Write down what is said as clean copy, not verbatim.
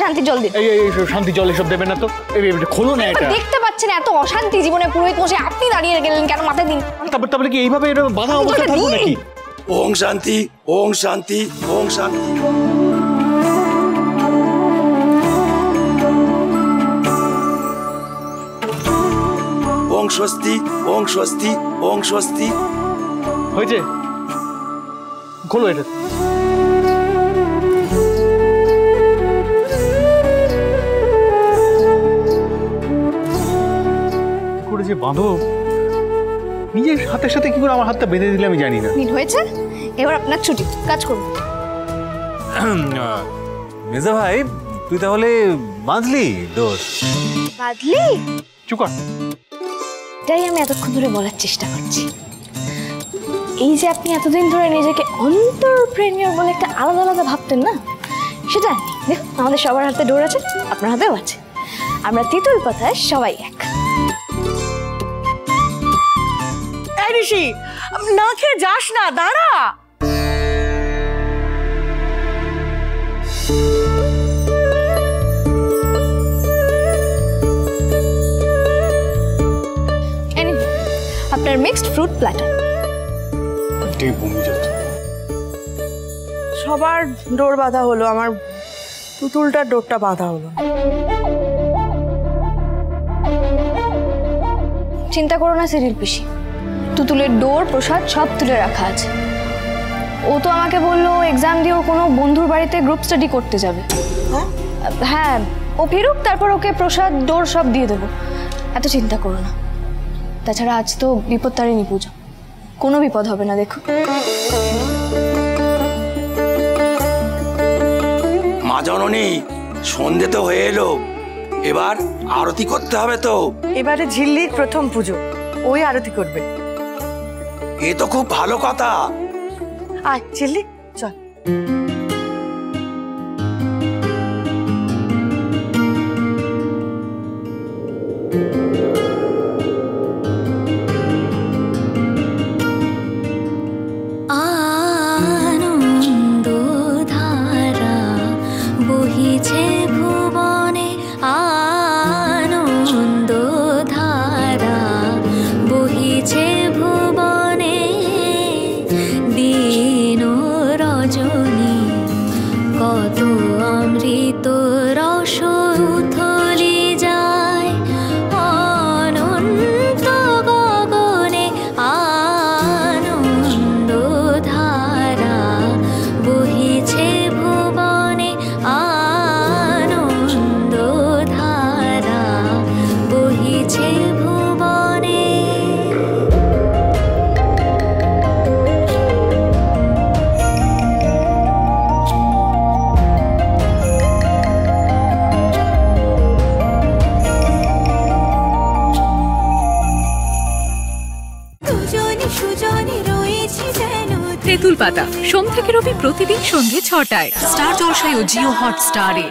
শান্তি জল দিন। এই শান্তি জল এসব দেবেন না তো, খোলো না এটা। দেখতে পাচ্ছেন এত অশান্তি জীবনে, পুরোহিত মশাই আপনি দাঁড়িয়ে গেলেন কেন মাথায় দিন। তারপরে কি এইভাবে এটা বাধা অবস্থা থাকবো নাকি? ওং শান্তি, ওং শান্তি, ওং শান্তি। ওং স্বস্তি, ওং স্বস্তি, ওং স্বস্তি। হয়েছে, খোলো এটা। করে যে বাঁধো, নিজের হাতের সাথে কি করে আমার হাতটা বেঁধে দিলে আমি জানি না। হয়েছে, এবার আপনার ছুটি, কাজ করুন। মেজা ভাই, তুই তাহলে বাঁধলি ডোর? বাঁধলি? চুপ কর। এটাই আমি এতক্ষণ ধরে বলার চেষ্টা করছি। এই যে আপনি এতদিন ধরে নিজেকে অন্তরপ্রেনিয়র বলে একটা আলাদা আলাদা ভাবতেন না, সেটা দেখুন আমাদের সবার হাতে ডোর আছে, আপনার হাতেও আছে। আমরা তেঁতুল পাতায় সবাই এক। ঋষি, না খেয়ে যাস না, দাঁড়া। আপনার মিক্সড ফ্রুট প্ল্যাটার। সবার ডোর বাঁধা হলো, আমার পুতুলটার ডোরটা বাঁধা হলো। চিন্তা করো না সিরিল পিসি, তুতুলের ডোর প্রসাদ সব তুলে রাখা আছে। ও তো আমাকে বললো এক্সাম দিয়ে ও কোনো বন্ধুর বাড়িতে গ্রুপ স্টাডি করতে যাবে। হ্যাঁ, ও ফিরুক, তারপর ওকে প্রসাদ ডোর সব দিয়ে দেবো, এত চিন্তা করো না। তাছাড়া আজ তো বিপত্তারিণী পুজো, কোনো বিপদ হবে না। দেখো মা জননী, সন্ধে তো হয়ে এলো, এবার আরতি করতে হবে তো। এবারে ঝিল্লির প্রথম পুজো, ওই আরতি করবে। এ তো খুব ভালো কথা। আয় ঝিল্লি, চল। তেঁতুল পাতা সোম থেকে রবি প্রতিদিন সন্ধ্যে ৬টায় স্টার জলসায় ও জিও হটস্টারে।